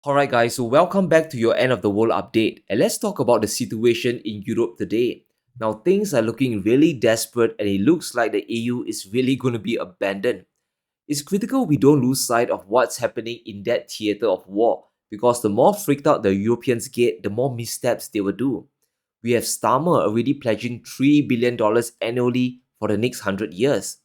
Alright guys, so welcome back to your end of the world update, and let's talk about the situation in Europe today. Now things are looking really desperate and it looks like the EU is really going to be abandoned. It's critical we don't lose sight of what's happening in that theatre of war, because the more freaked out the Europeans get, the more missteps they will do. We have Starmer already pledging $3 billion annually for the next 100 years.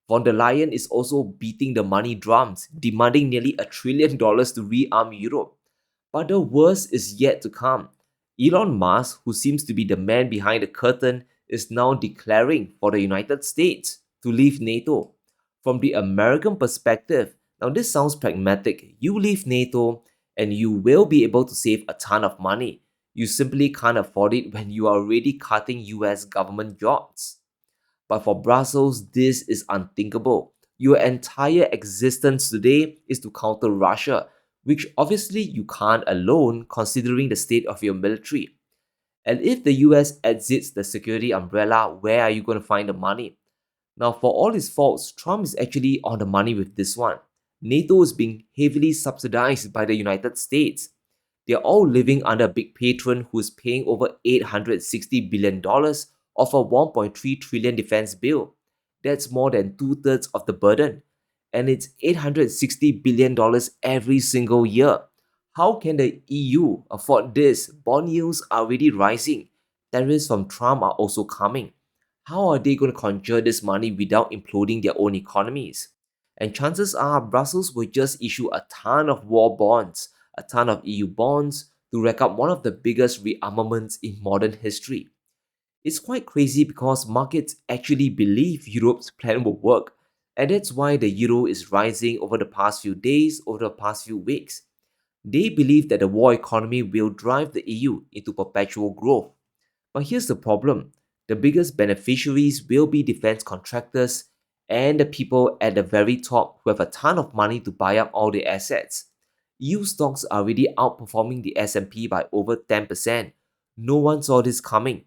Von der Leyen is also beating the money drums, demanding nearly $1 trillion to rearm Europe. But the worst is yet to come. Elon Musk, who seems to be the man behind the curtain, is now declaring for the United States to leave NATO. From the American perspective, now this sounds pragmatic. You leave NATO and you will be able to save a ton of money. You simply can't afford it when you are already cutting US government jobs. But for Brussels, this is unthinkable. Your entire existence today is to counter Russia, which obviously you can't alone considering the state of your military. And if the US exits the security umbrella, where are you going to find the money? Now, for all his faults, Trump is actually on the money with this one. NATO is being heavily subsidized by the United States. They're all living under a big patron who is paying over $860 billion of a 1.3 trillion defense bill. That's more than two-thirds of the burden. And it's $860 billion every single year. How can the EU afford this? Bond yields are already rising. Tariffs from Trump are also coming. How are they going to conjure this money without imploding their own economies? And chances are Brussels will just issue a ton of war bonds, a ton of EU bonds to rack up one of the biggest rearmaments in modern history. It's quite crazy because markets actually believe Europe's plan will work, and that's why the euro is rising over the past few days, over the past few weeks. They believe that the war economy will drive the EU into perpetual growth. But here's the problem. The biggest beneficiaries will be defense contractors and the people at the very top who have a ton of money to buy up all the assets. EU stocks are already outperforming the S&P by over 10%. No one saw this coming.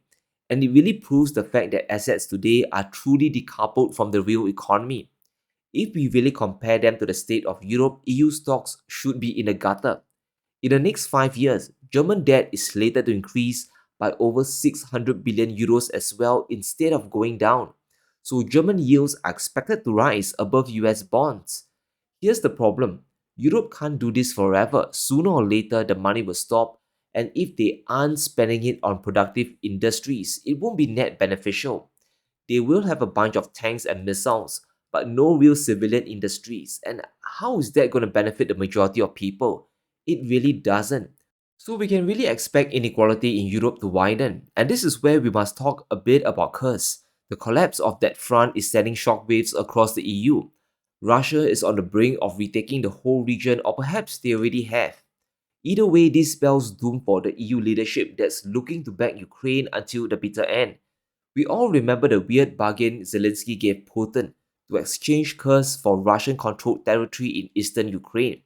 And it really proves the fact that assets today are truly decoupled from the real economy. If we really compare them to the state of Europe, EU stocks should be in the gutter. In the next 5 years, German debt is slated to increase by over 600 billion euros as well instead of going down. So German yields are expected to rise above US bonds. Here's the problem. Europe can't do this forever. Sooner or later, the money will stop, and if they aren't spending it on productive industries, it won't be net beneficial. They will have a bunch of tanks and missiles, but no real civilian industries. And how is that going to benefit the majority of people? It really doesn't. So we can really expect inequality in Europe to widen, and this is where we must talk a bit about Kursk. The collapse of that front is sending shockwaves across the EU. Russia is on the brink of retaking the whole region, or perhaps they already have. Either way, this spells doom for the EU leadership that's looking to back Ukraine until the bitter end. We all remember the weird bargain Zelensky gave Putin to exchange Kursk for Russian-controlled territory in eastern Ukraine.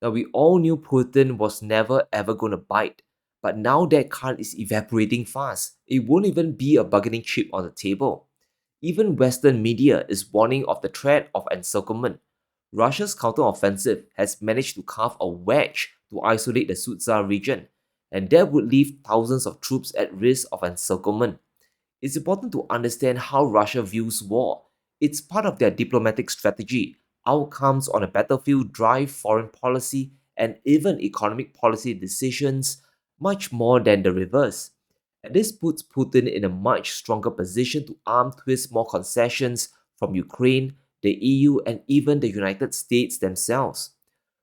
Now, we all knew Putin was never ever going to bite, but now that card is evaporating fast. It won't even be a bargaining chip on the table. Even Western media is warning of the threat of encirclement. Russia's counteroffensive has managed to carve a wedge to isolate the Sudzha region, and that would leave thousands of troops at risk of encirclement. It's important to understand how Russia views war. It's part of their diplomatic strategy. Outcomes on a battlefield drive foreign policy and even economic policy decisions much more than the reverse. And this puts Putin in a much stronger position to arm twist more concessions from Ukraine, the EU, and even the United States themselves.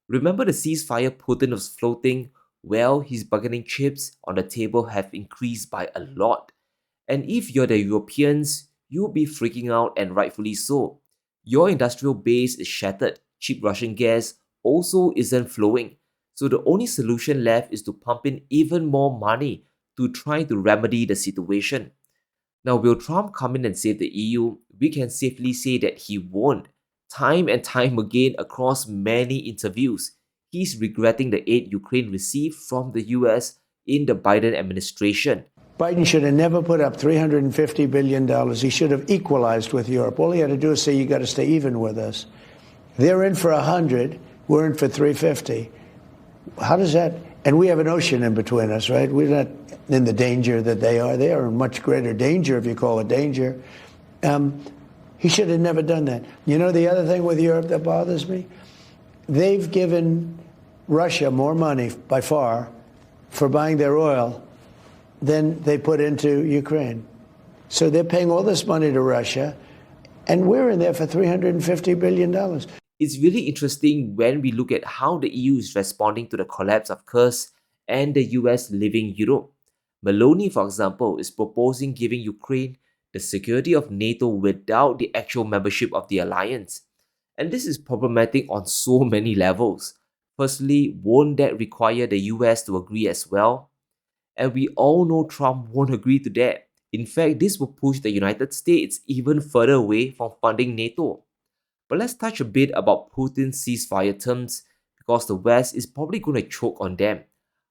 Remember the ceasefire Putin was floating? Well, his bargaining chips on the table have increased by a lot. And if you're the Europeans, you'll be freaking out, and rightfully so. Your industrial base is shattered, cheap Russian gas also isn't flowing. So the only solution left is to pump in even more money to try to remedy the situation. Now, will Trump come in and save the EU? We can safely say that he won't. Time and time again across many interviews, he's regretting the aid Ukraine received from the US in the Biden administration. Biden should have never put up $350 billion. He should have equalized with Europe. All he had to do is say, you got to stay even with us. They're in for 100, we're in for 350. How does that? And we have an ocean in between us, right? We're not in the danger that they are. They are in much greater danger, if you call it danger. He should have never done that. You know, the other thing with Europe that bothers me? They've given Russia more money by far for buying their oil than they put into Ukraine. So they're paying all this money to Russia, and we're in there for $350 billion. It's really interesting when we look at how the EU is responding to the collapse of Kursk and the US leaving Europe. Meloni, for example, is proposing giving Ukraine the security of NATO without the actual membership of the alliance. And this is problematic on so many levels. Firstly, won't that require the US to agree as well? And we all know Trump won't agree to that. In fact, this will push the United States even further away from funding NATO. But let's touch a bit about Putin's ceasefire terms because the West is probably going to choke on them.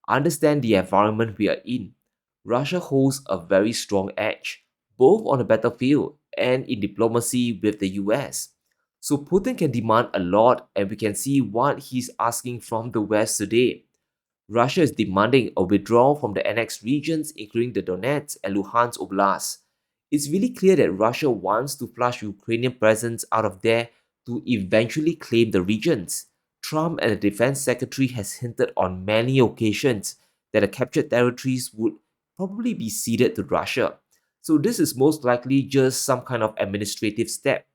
Understand the environment we are in. Russia holds a very strong edge, both on the battlefield and in diplomacy with the US. So Putin can demand a lot, and we can see what he's asking from the West today. Russia is demanding a withdrawal from the annexed regions, including the Donetsk and Luhansk Oblasts. It's really clear that Russia wants to flush Ukrainian presence out of there to eventually claim the regions. Trump and the defense secretary has hinted on many occasions that the captured territories would probably be ceded to Russia. So this is most likely just some kind of administrative step.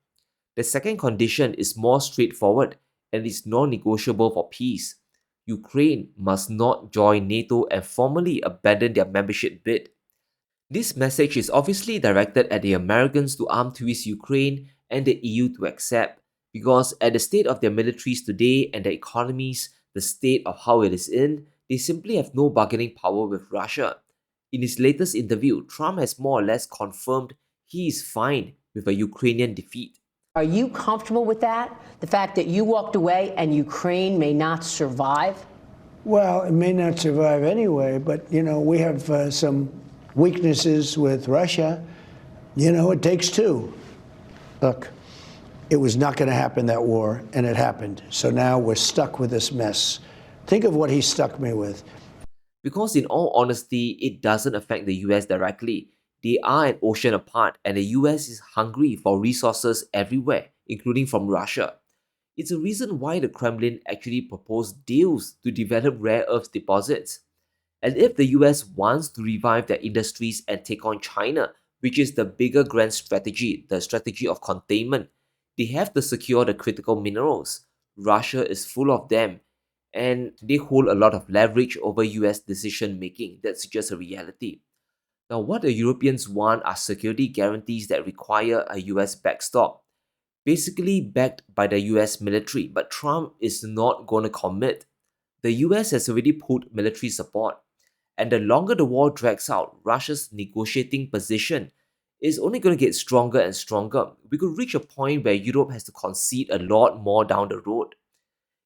The second condition is more straightforward and is non-negotiable for peace. Ukraine must not join NATO and formally abandon their membership bid. This message is obviously directed at the Americans to arm twist Ukraine and the EU to accept, because at the state of their militaries today and their economies, the state of how it is in, they simply have no bargaining power with Russia. In his latest interview, Trump has more or less confirmed he is fine with a Ukrainian defeat. Are you comfortable with that? The fact that you walked away and Ukraine may not survive? Well, it may not survive anyway, but, you know, we have some weaknesses with Russia. You know, it takes two. Look, it was not going to happen, that war, and it happened. So now we're stuck with this mess. Think of what he stuck me with. Because in all honesty, it doesn't affect the US directly. They are an ocean apart, and the US is hungry for resources everywhere, including from Russia. It's a reason why the Kremlin actually proposed deals to develop rare earth deposits. And if the US wants to revive their industries and take on China, which is the bigger grand strategy, the strategy of containment, they have to secure the critical minerals. Russia is full of them, and they hold a lot of leverage over US decision making. That's just a reality. Now, what the Europeans want are security guarantees that require a US backstop, basically backed by the US military, but Trump is not going to commit. The US has already put military support, and the longer the war drags out, Russia's negotiating position is only going to get stronger and stronger. We could reach a point where Europe has to concede a lot more down the road.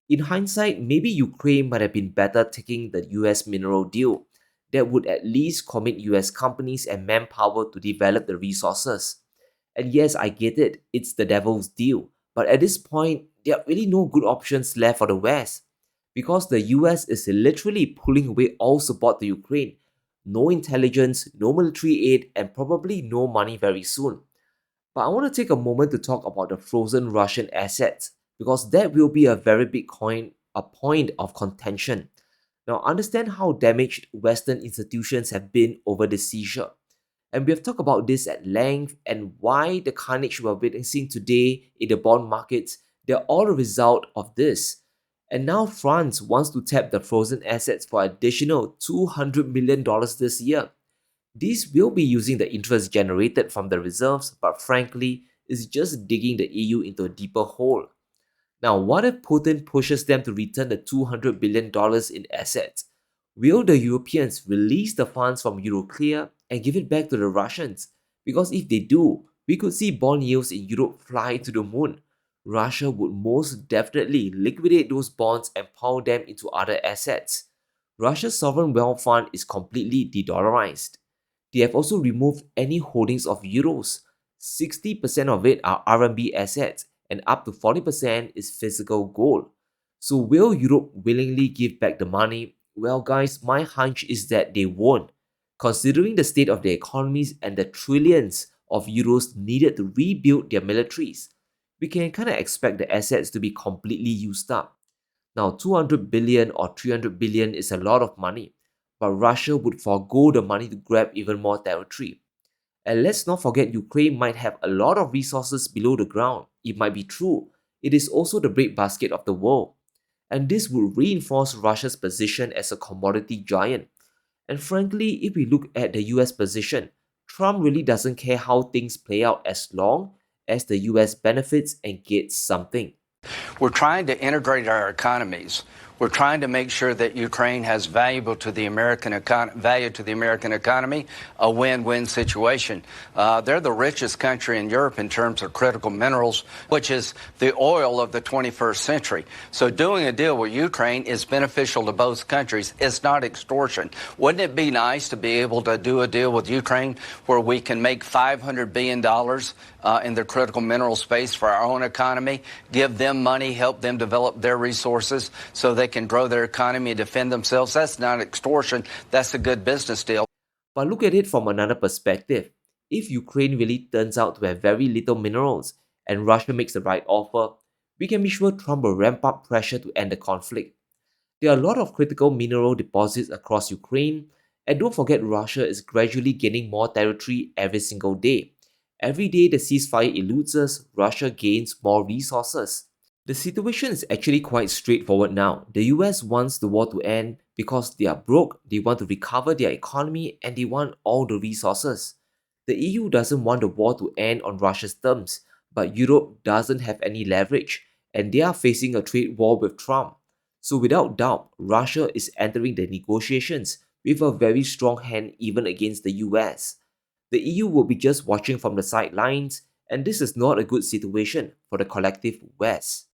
In hindsight, maybe Ukraine might have been better taking the US mineral deal that would at least commit US companies and manpower to develop the resources. And yes, I get it, it's the devil's deal, but at this point, there are really no good options left for the West, because the US is literally pulling away all support to Ukraine. No intelligence, no military aid, and probably no money very soon. But I want to take a moment to talk about the frozen Russian assets, because that will be a very big a point of contention. Now, understand how damaged Western institutions have been over the seizure. And we have talked about this at length, and why the carnage we're witnessing today in the bond markets, they're all a result of this. And now France wants to tap the frozen assets for additional $200 million this year. These will be using the interest generated from the reserves, but frankly, it's just digging the EU into a deeper hole. Now, what if Putin pushes them to return the $200 billion in assets? Will the Europeans release the funds from Euroclear and give it back to the Russians? Because if they do, we could see bond yields in Europe fly to the moon. Russia would most definitely liquidate those bonds and power them into other assets. Russia's sovereign wealth fund is completely de-dollarized. They have also removed any holdings of euros. 60% of it are RMB assets, and up to 40% is physical gold. So will Europe willingly give back the money? Well, guys, my hunch is that they won't. Considering the state of their economies and the trillions of euros needed to rebuild their militaries, we can kind of expect the assets to be completely used up. Now, 200 billion or 300 billion is a lot of money, but Russia would forego the money to grab even more territory. And let's not forget, Ukraine might have a lot of resources below the ground. It might be true. It is also the breadbasket of the world. And this would reinforce Russia's position as a commodity giant. And frankly, if we look at the US position, Trump really doesn't care how things play out as long as the US benefits and gets something. We're trying to integrate our economies. We're trying to make sure that Ukraine has value to the American economy, a win-win situation. They're the richest country in Europe in terms of critical minerals, which is the oil of the 21st century. So doing a deal with Ukraine is beneficial to both countries. It's not extortion. Wouldn't it be nice to be able to do a deal with Ukraine where we can make $500 billion in the critical mineral space for our own economy, give them money, help them develop their resources so they can grow their economy and defend themselves? That's not extortion. That's a good business deal. But look at it from another perspective. If Ukraine really turns out to have very little minerals and Russia makes the right offer, we can be sure Trump will ramp up pressure to end the conflict. There are a lot of critical mineral deposits across Ukraine, and don't forget Russia is gradually gaining more territory every single day. Every day the ceasefire eludes us, Russia gains more resources. The situation is actually quite straightforward now. The US wants the war to end because they are broke, they want to recover their economy, and they want all the resources. The EU doesn't want the war to end on Russia's terms, but Europe doesn't have any leverage, and they are facing a trade war with Trump. So without doubt, Russia is entering the negotiations with a very strong hand even against the US. The EU will be just watching from the sidelines, and this is not a good situation for the collective West.